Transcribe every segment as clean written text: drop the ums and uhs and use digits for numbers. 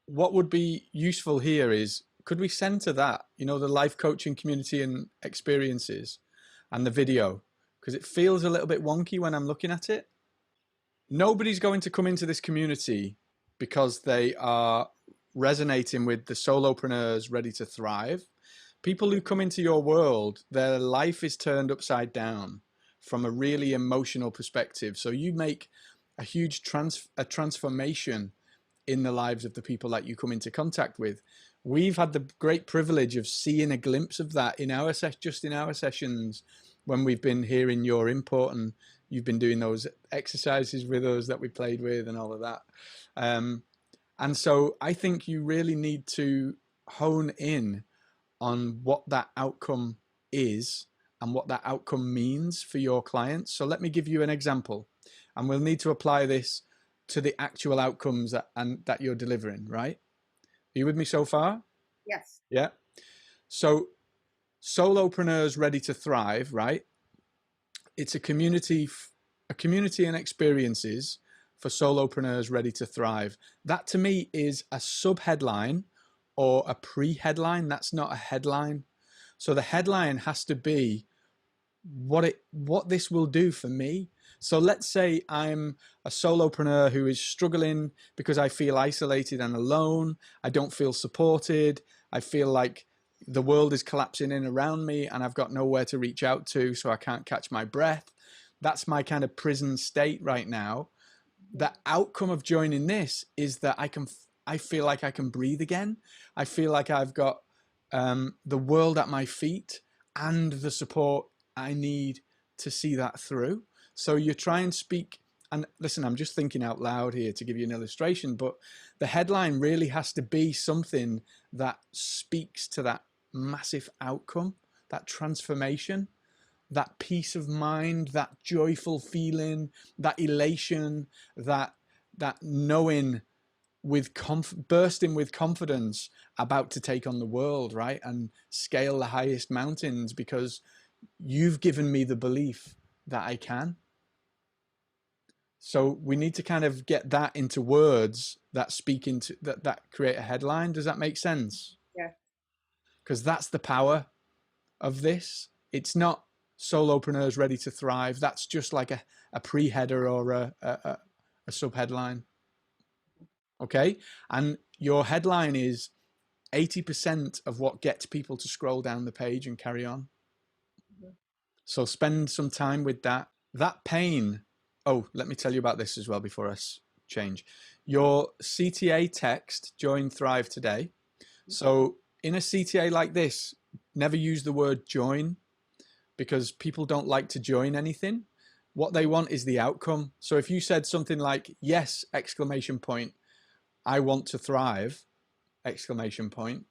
what would be useful here is, could we center that, the life coaching community and experiences and the video? Because it feels a little bit wonky when I'm looking at it. Nobody's going to come into this community because they are resonating with the solopreneurs ready to thrive. People who come into your world, their life is turned upside down from a really emotional perspective. So you make a huge transformation in the lives of the people that you come into contact with. We've had the great privilege of seeing a glimpse of that in our just in our sessions when we've been hearing your input, and you've been doing those exercises with us that we played with and all of that. And so I think you really need to hone in on what that outcome is and what that outcome means for your clients. So let me give you an example, and we'll need to apply this to the actual outcomes that you're delivering, right? Are you with me so far? Yes. Yeah. So solopreneurs ready to thrive, right? It's a community and experiences for solopreneurs ready to thrive. That to me is a sub-headline or a pre-headline. That's not a headline. So the headline has to be what this will do for me. So let's say I'm a solopreneur who is struggling because I feel isolated and alone. I don't feel supported. I feel like the world is collapsing in around me and I've got nowhere to reach out to, so I can't catch my breath. That's my kind of prison state right now. The outcome of joining this is that I feel like I can breathe again. I feel like I've got the world at my feet and the support I need to see that through. So you try and speak, and listen, I'm just thinking out loud here to give you an illustration, but the headline really has to be something that speaks to that massive outcome, that transformation, that peace of mind, that joyful feeling, that elation, that knowing bursting with confidence about to take on the world, right? And scale the highest mountains because you've given me the belief that I can. So we need to kind of get that into words that speak into that create a headline. Does that make sense? Yeah. Because that's the power of this. It's not solopreneurs ready to thrive. That's just like a pre-header or a sub-headline. Okay? And your headline is 80% of what gets people to scroll down the page and carry on. So spend some time with that. That pain. Oh, let me tell you about this as well before I change. Your CTA text, join Thrive today. So in a CTA like this, never use the word join because people don't like to join anything. What they want is the outcome. So if you said something like, yes, exclamation point, I want to thrive, exclamation point,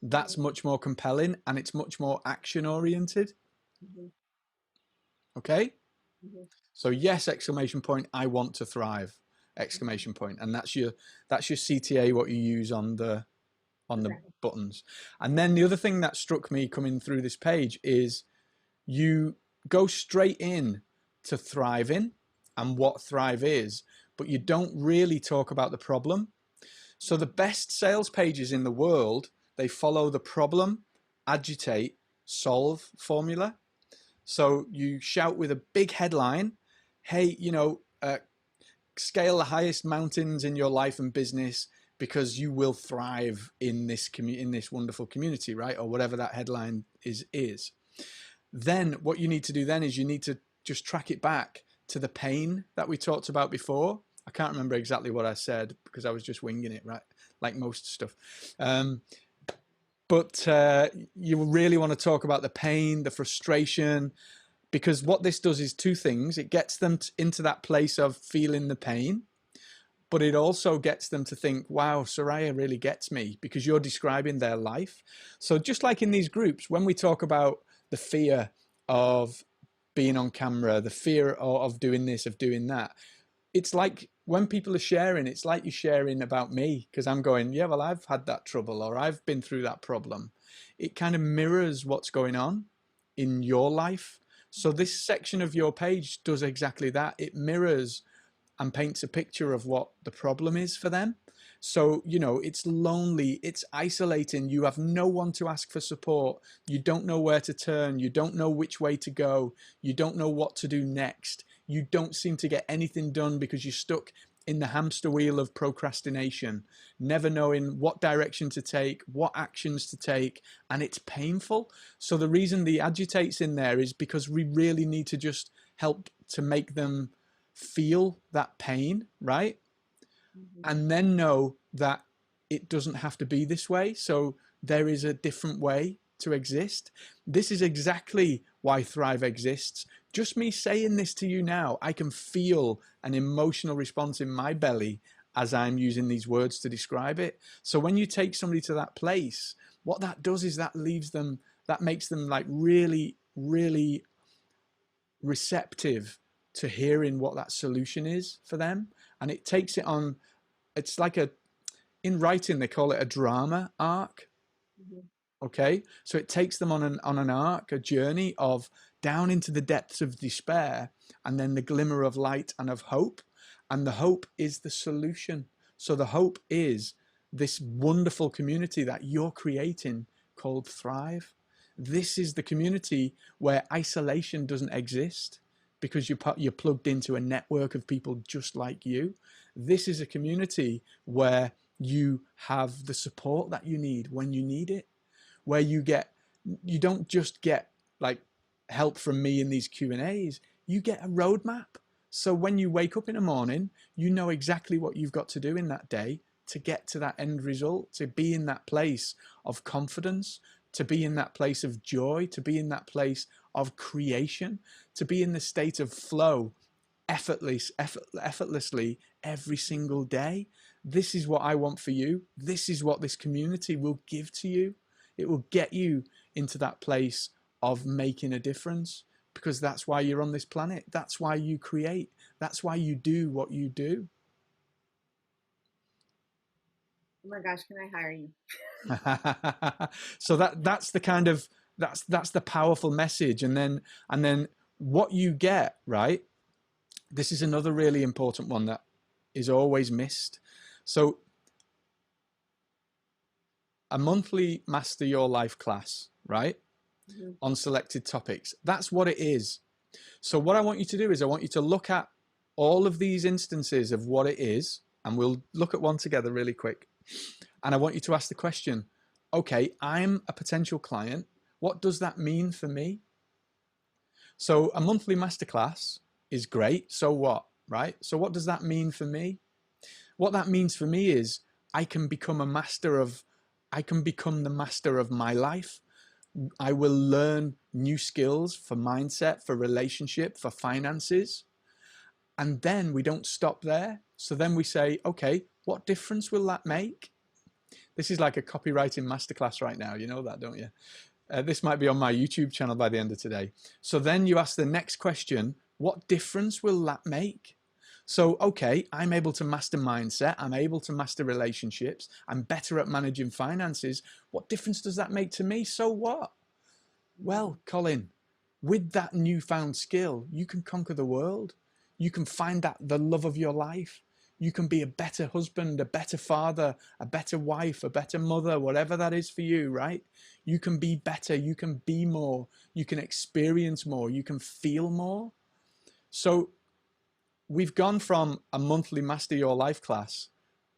that's much more compelling and it's much more action oriented. Okay? So yes, exclamation point, I want to thrive, exclamation point. And that's your CTA, what you use on the buttons. And then the other thing that struck me coming through this page is you go straight in to thriving and what thrive is, but you don't really talk about the problem. So the best sales pages in the world, they follow the problem, agitate, solve formula. So you shout with a big headline, hey, scale the highest mountains in your life and business because you will thrive in this wonderful community, right? Or whatever that headline is. Then what you need to do then is you need to just track it back to the pain that we talked about before. I can't remember exactly what I said because I was just winging it, right? Like most stuff. But you really want to talk about the pain, the frustration, because what this does is two things. It gets them into that place of feeling the pain, but it also gets them to think, wow, Soraya really gets me because you're describing their life. So just like in these groups, when we talk about the fear of being on camera, the fear of doing this, of doing that, it's like when people are sharing, it's like you're sharing about me because I'm going, yeah, well, I've had that trouble or I've been through that problem. It kind of mirrors what's going on in your life. So this section of your page does exactly that. It mirrors and paints a picture of what the problem is for them. So, you know, it's lonely, it's isolating. You have no one to ask for support. You don't know where to turn. You don't know which way to go. You don't know what to do next. You don't seem to get anything done because you're stuck in the hamster wheel of procrastination, never knowing what direction to take, what actions to take, and it's painful. So the reason the agitate's in there is because we really need to just help to make them feel that pain, right? And then know that it doesn't have to be this way. So there is a different way to exist. This is exactly why Thrive exists. Just me saying this to you now, I can feel an emotional response in my belly as I'm using these words to describe it. So when you take somebody to that place, what that does is that leaves them, that makes them like really, really receptive to hearing what that solution is for them. And it takes it on, it's like in writing, they call it a drama arc. Okay, so it takes them on an arc, a journey of down into the depths of despair, and then the glimmer of light and of hope. And the hope is the solution. So the hope is this wonderful community that you're creating called Thrive. This is the community where isolation doesn't exist because you're plugged into a network of people just like you. This is a community where you have the support that you need when you need it, where you don't just get like help from me in these Q&As, you get a roadmap. So when you wake up in the morning, you know exactly what you've got to do in that day to get to that end result, to be in that place of confidence, to be in that place of joy, to be in that place of creation, to be in the state of flow effortlessly every single day. This is what I want for you. This is what this community will give to you. It will get you into that place of making a difference, because that's why you're on this planet. That's why you create. That's why you do what you do. Oh my gosh, can I hire you? So that's the kind of that's the powerful message. And then what you get, right? This is another really important one that is always missed. So a monthly Master Your Life class, right? On selected topics. That's what it is. So what I want you to do is I want you to look at all of these instances of what it is, and we'll look at one together really quick. And I want you to ask the question, okay, I'm a potential client. What does that mean for me? So a monthly masterclass is great. So what, right? So what does that mean for me? What that means for me is I can become the master of my life. I will learn new skills for mindset, for relationship, for finances. And then we don't stop there. So then we say, okay, what difference will that make? This is like a copywriting masterclass right now. You know that, don't you? This might be on my YouTube channel by the end of today. So then you ask the next question, what difference will that make? So, okay, I'm able to master mindset. I'm able to master relationships. I'm better at managing finances. What difference does that make to me? So what? Well, Colin, with that newfound skill, you can conquer the world. You can find the love of your life. You can be a better husband, a better father, a better wife, a better mother, whatever that is for you, right? You can be better. You can be more. You can experience more. You can feel more. So we've gone from a monthly Master Your Life class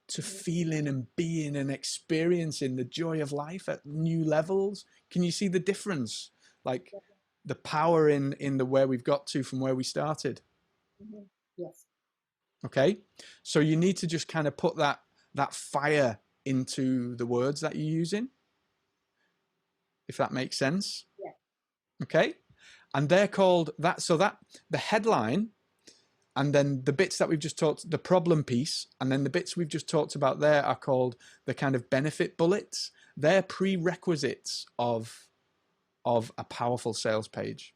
to feeling and being and experiencing the joy of life at new levels. Can you see the difference? Like the power in the where we've got to from where we started. Yes. Okay, so you need to just kind of put that fire into the words that you're using, if that makes sense. Yeah. Okay, and they're called that. So that the headline, and then the bits that we've just talked, the problem piece, and then the bits we've just talked about there are called the kind of benefit bullets. They're prerequisites of a powerful sales page.